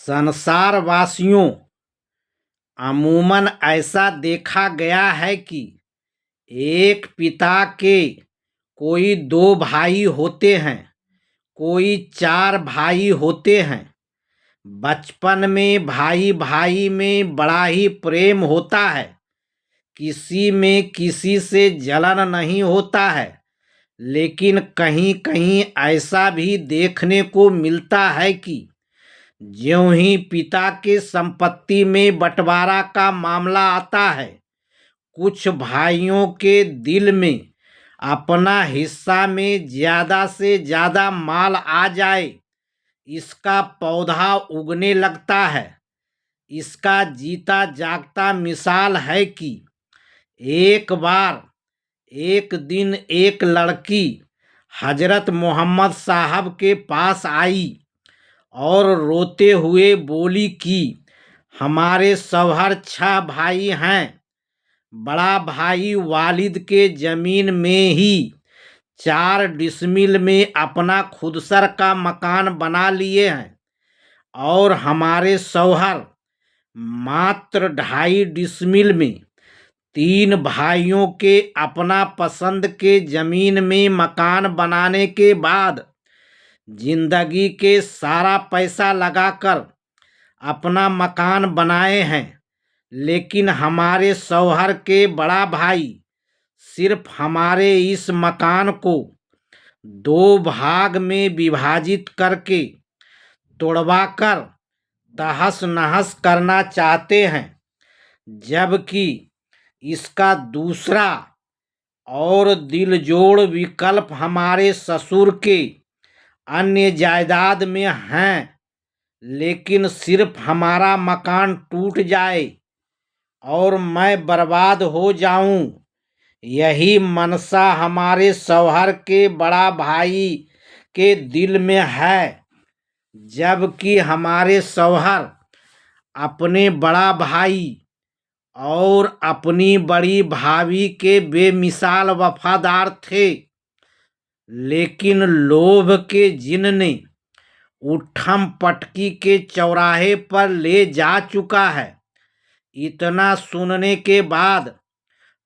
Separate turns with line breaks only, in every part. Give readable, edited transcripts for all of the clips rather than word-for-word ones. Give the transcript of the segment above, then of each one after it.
संसारवासियों, अमूमन ऐसा देखा गया है कि एक पिता के कोई 2 भाई होते हैं, कोई 4 भाई होते हैं। बचपन में भाई भाई में बड़ा ही प्रेम होता है, किसी में किसी से जलन नहीं होता है। लेकिन कहीं कहीं ऐसा भी देखने को मिलता है कि ज्यों ही पिता के संपत्ति में बंटवारा का मामला आता है, कुछ भाइयों के दिल में अपना हिस्सा में ज्यादा से ज्यादा माल आ जाए, इसका पौधा उगने लगता है। इसका जीता जागता मिसाल है कि एक दिन एक लड़की हजरत मोहम्मद साहब के पास आई और रोते हुए बोली कि हमारे शौहर 6 भाई हैं। बड़ा भाई वालिद के जमीन में ही 4 डिसमिल में अपना खुदसर का मकान बना लिए हैं और हमारे शौहर मात्र 2.5 डिसमिल में 3 भाइयों के अपना पसंद के जमीन में मकान बनाने के बाद जिंदगी के सारा पैसा लगाकर अपना मकान बनाए हैं। लेकिन हमारे शौहर के बड़ा भाई सिर्फ हमारे इस मकान को 2 भाग में विभाजित करके तोड़वाकर तहस नहस करना चाहते हैं, जबकि इसका दूसरा और दिलजोड़ विकल्प हमारे ससुर के अन्य जायदाद में हैं। लेकिन सिर्फ हमारा मकान टूट जाए और मैं बर्बाद हो जाऊं, यही मनसा हमारे शौहर के बड़ा भाई के दिल में है। जबकि हमारे शौहर अपने बड़ा भाई और अपनी बड़ी भाभी के बेमिसाल वफादार थे। लेकिन लोभ के जिन ने उठम पटकी के चौराहे पर ले जा चुका है। इतना सुनने के बाद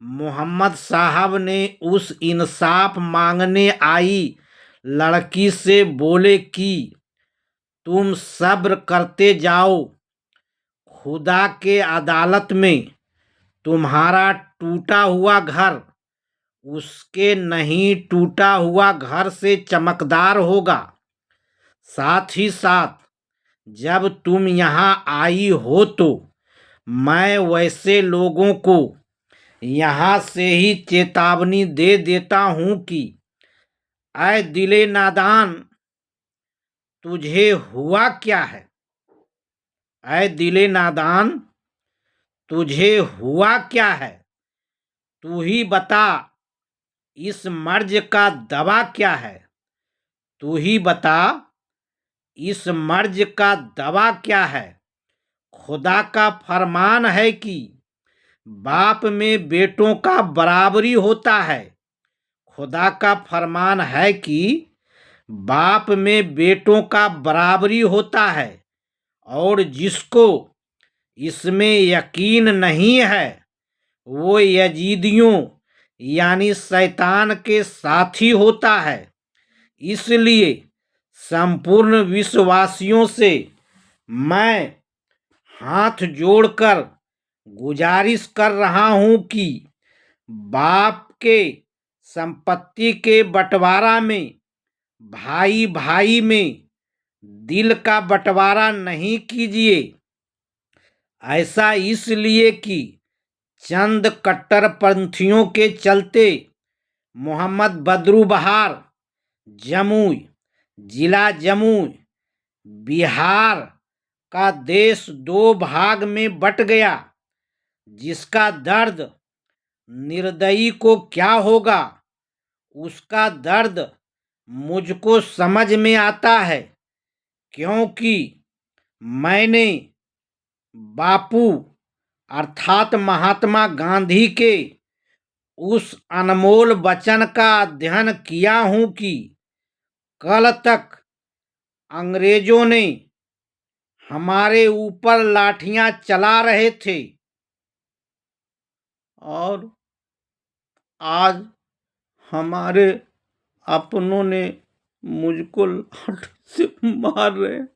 मोहम्मद साहब ने उस इंसाफ मांगने आई लड़की से बोले कि तुम सब्र करते जाओ, खुदा के अदालत में तुम्हारा टूटा हुआ घर उसके नहीं टूटा हुआ घर से चमकदार होगा। साथ ही साथ जब तुम यहाँ आई हो तो मैं वैसे लोगों को यहाँ से ही चेतावनी दे देता हूँ कि ऐ दिले नादान, तुझे हुआ क्या है? ऐ दिले नादान, तुझे हुआ क्या है? तू ही बता, इस मर्ज का दवा क्या है? तू ही बता, इस मर्ज का दवा क्या है? खुदा का फरमान है कि बाप में बेटों का बराबरी होता है। खुदा का फरमान है कि बाप में बेटों का बराबरी होता है और जिसको इसमें यकीन नहीं है वो यजीदियों यानी शैतान के साथी होता है। इसलिए संपूर्ण विश्ववासियों से मैं हाथ जोड़कर गुजारिश कर रहा हूँ कि बाप के संपत्ति के बंटवारा में भाई भाई में दिल का बंटवारा नहीं कीजिए। ऐसा इसलिए कि चंद कट्टरपंथियों के चलते मोहम्मद बदरू बहार जमुई, जिला जमुई, बिहार का देश 2 भाग में बट गया, जिसका दर्द निर्दयी को क्या होगा उसका दर्द मुझको समझ में आता है, क्योंकि मैंने बापू अर्थात महात्मा गांधी के उस अनमोल वचन का अध्ययन किया हूँ कि कल तक अंग्रेजों ने हमारे ऊपर लाठियां चला रहे थे और आज हमारे अपनों ने मुझको लाठी से मार रहे हैं।